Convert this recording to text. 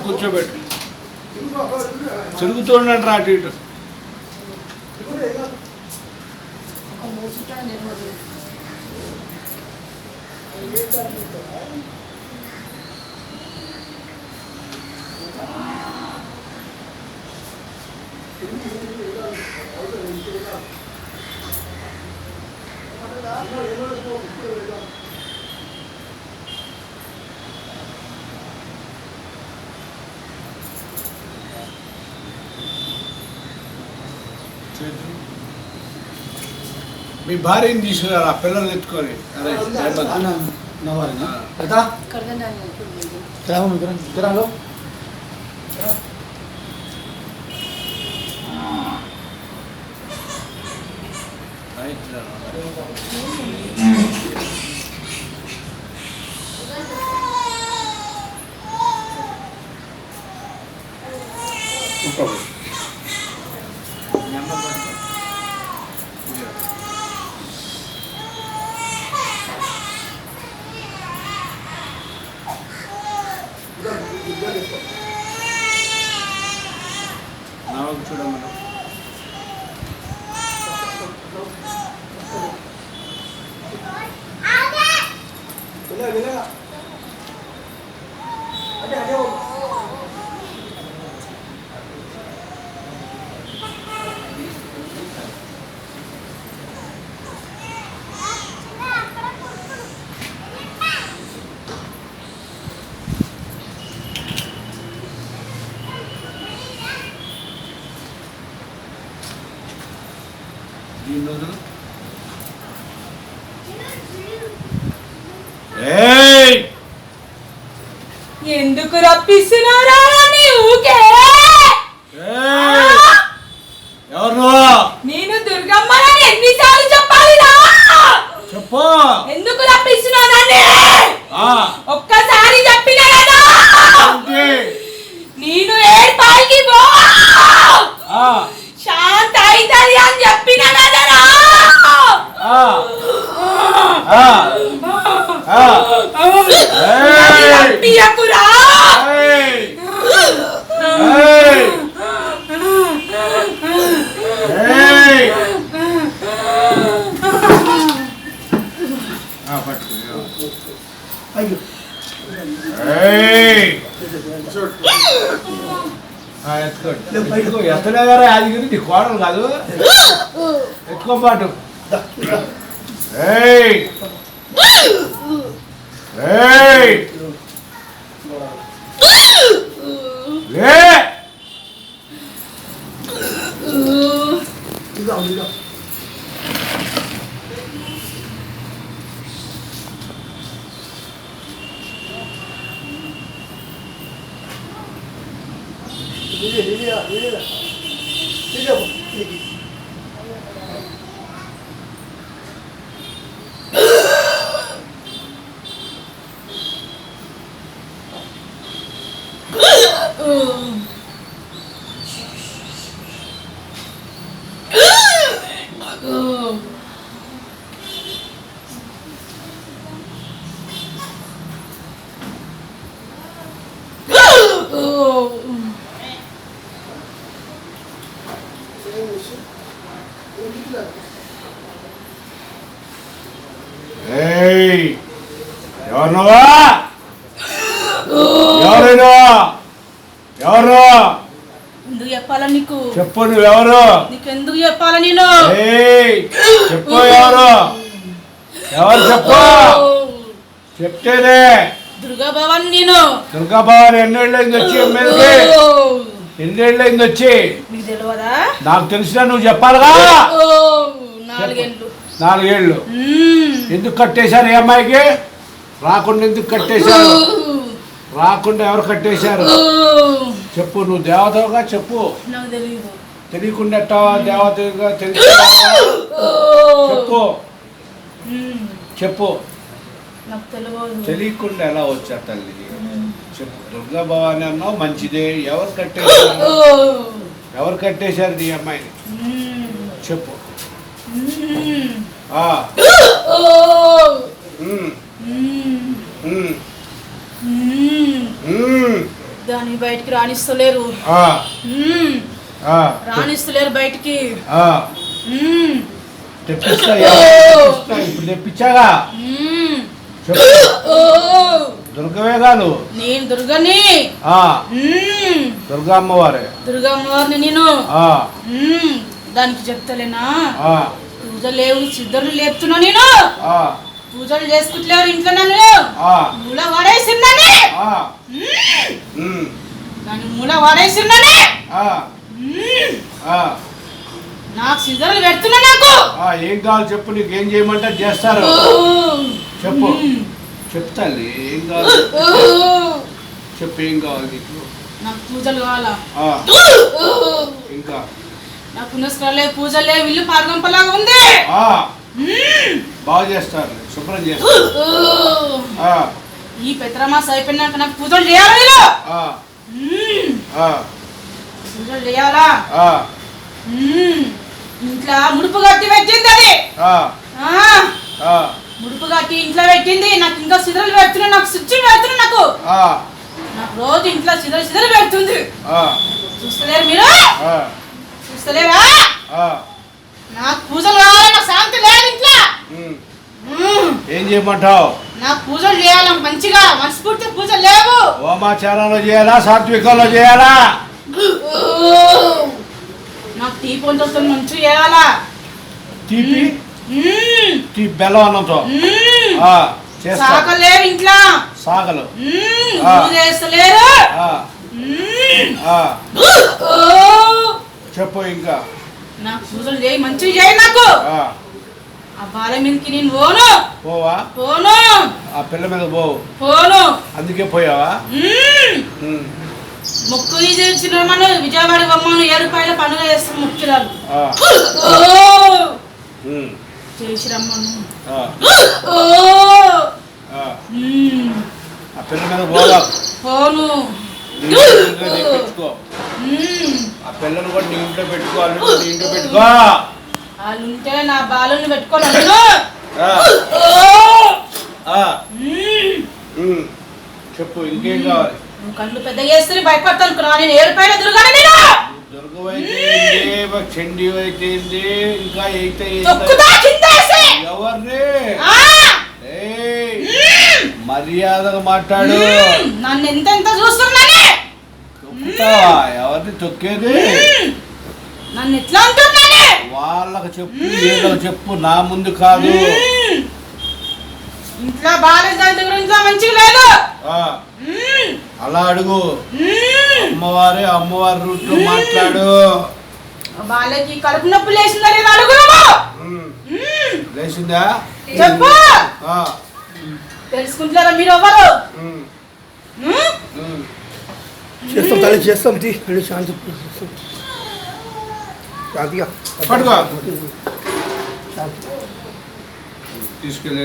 కూర్చోబెట్టు తిరుగుతూ ఉండండి రా అటు ఇటు. మీ భార్యని తీసుకురా పిల్లలు ఎత్తుకొని. చూడమను. ఎందుకు రప్పిస్తున్నారా? ఎవరు? నేను దుర్గమ్మని ఎన్నిసార్లు చెప్పాలిరా? చెప్పు. ఎందుకు రప్పిస్తున్నానని ఒక్కసారి చెప్పినా కదా. నేను ఏర్పాయికి పో శాంత అవుతుంది అని చెప్పిన కదరా. రప్పియకురా. ఎత్తనే గారా యాదగిరి నీ కోడలు కాదు, ఎత్తుకోపాటు. ఎవరున్నావా? ఎవరైనా ఎవరు? ఎందుకు చెప్పాలా నీకు? చెప్పు. నువ్వెవరు? నీకు ఎందుకు చెప్పాలా? నేను చెప్పు. ఎవరు? ఎవరు చెప్పు. చెప్తేనే. దుర్గా భవాని. నేను దుర్గా భవాని. ఎన్నేళ్ళైంది వచ్చి? ఎన్నేళ్ళైంది వచ్చి? మీకు తెలియదా? నాకు తెలిసినా నువ్వు చెప్పాలిగా. 4 ఏళ్ళు. ఎందుకు కట్టేశారు ఈ అమ్మాయికి? రాకుండా ఎందుకు కట్టేశారు? రాకుండా ఎవరు కట్టేశారు? చెప్పు. నువ్వు దేవతగా చెప్పు. నాకు తెలియదు. తెలియకుండా దేవతగా తెలుసు. చెప్పు. చెప్పు. నాకు తెలియదు. తెలియకుండా ఎలా వచ్చా తల్లి? చెప్పు. దుర్గా భవాని అన్నావు, మంచిదే. ఎవరు కట్టేశారు? ఎవరు కట్టేశారు నీ అమ్మాయిని చెప్పు. ఆ. దాన్ని బయటికి రాణిస్తలేరు. రాణిస్తలేరు బయటికి. తెప్పిస్తా ఇప్పుడు తెప్పించాగా. దుర్గవేగాలు. నేను దుర్గని. దుర్గా అమ్మవారే. దుర్గా అమ్మవారిని నేను. దానికి చెప్తలేనా పూజలు లేవు సిద్ధులు లేపుతున్నా నేను. పూజలు చేసుకుంటలేరు ఇంట్లో నన్ను మూల వాడేసిందని. దాన్ని మూల వాడేసిందని నాకు సిద్ధులు పెడుతున్నా. నాకు ఏం కావాలి చెప్పు. నీకు ఏం చేయమంటే చేస్తారు చెప్పు. చెప్తాను ఏం కావాలి చెప్పు. ఏం కావాలి నీకు? నాకు పూజలు కావాలా. ఇంకా నాకు పునస్కారాలు లేవు పూజలు లేవు ఇల్లు పారగంపలాగా ఉంది. బాగా చేస్తారు శుభ్రం చేస్తారు. ఈ పెత్రమాస అయిపోయినాక నాకు పూజలు చేయాలి. పూజలు చేయాలా. ఇంట్లో ముడుపు కట్టి పెట్టింది అది. ముడుపు కట్టి ఇంట్లో పెట్టింది. నాకు ఇంకా సిద్ధలు పెడుతున్నా. నాకు స్విచ్ పెడుతున్నా. నాకు రోజు ఇంట్లో సిద్ధలు పెడుతుంది. చూస్తలేరు మీరు? చూస్తలేరా? నాకు పూజలు కావాలి. నాకు శాంతి లేదు ఇంట్లో. ఏం చేయమంటావు? నాకు పూజలు చేయాలి మంచిగా మనస్ఫూర్తి. పూజలు లేవు. హోమాచారంలో చేయాలా సాత్వికంలో చేయాలా? నాకు తీపి వంటలతో మంచి చేయాలా. తీపి బెల్లం అన్నంతో సాగలేరు ఇంట్లో. సాగలు చేస్తలేరు. చెప్పు. ఇంకా నాకు పూజలు చేయి మంచిగా చేయి. నాకు ఆ బాల మీదకి నేను పోను. పోవా? పోను. ఆ పిల్ల మీద పోవు. పోను. అందుకే పోయావా? ముక్కు తీసిన మనం విజయవాడ బొమ్మను 7 రూపాయల పండుగ చేస్తాం. ముఖ్యురాలు చేసి రమ్మను. ఆ పిల్ల మీద పోవా? పోను. పెట్టుకో. ఆ పిల్లను కూడా నీ ఇంట్లో పెట్టుకోవాలి. నీ ఇంట్లో పెట్టుకో. వాళ్ళు ఉంటే నా బాలుని పెట్టుకోవాలి. చెప్పు. ఇంకేం కావాలి? నువ్వు కళ్ళు పెద్ద చేస్తే భయపడతాను. నేను 7 రూపాయల దుర్గానే. నేను దుర్గవైతే చండీ అయితే ఇంకా అయితే ఎవరిని మర్యాదగా మాట్లాడు. నన్ను ఎంత చూస్తున్నానే. ఎవరిని తొక్కేది? నన్ను ఎట్లా అంటున్నానే? వాళ్ళకి చెప్పు వీళ్ళకి చెప్పు. నా ముందు కాదు. ఇంట్లో బాలేజాల దగ్గర ఇంట్లో మంచిగా లేదు. అలా అడుగు. అమ్మవారి రూట్లో మాట్లాడు. వాళ్ళకి కడుపు నొప్పి లేచిందా లేదా అడుగు. లేచిందా చెప్పు. తెలుసుకుంటారా మీరు ఎవరు? చేస్తాం తల్లి చేస్తాం. శాంతి శాంతిగా తీసుకెళ్ళి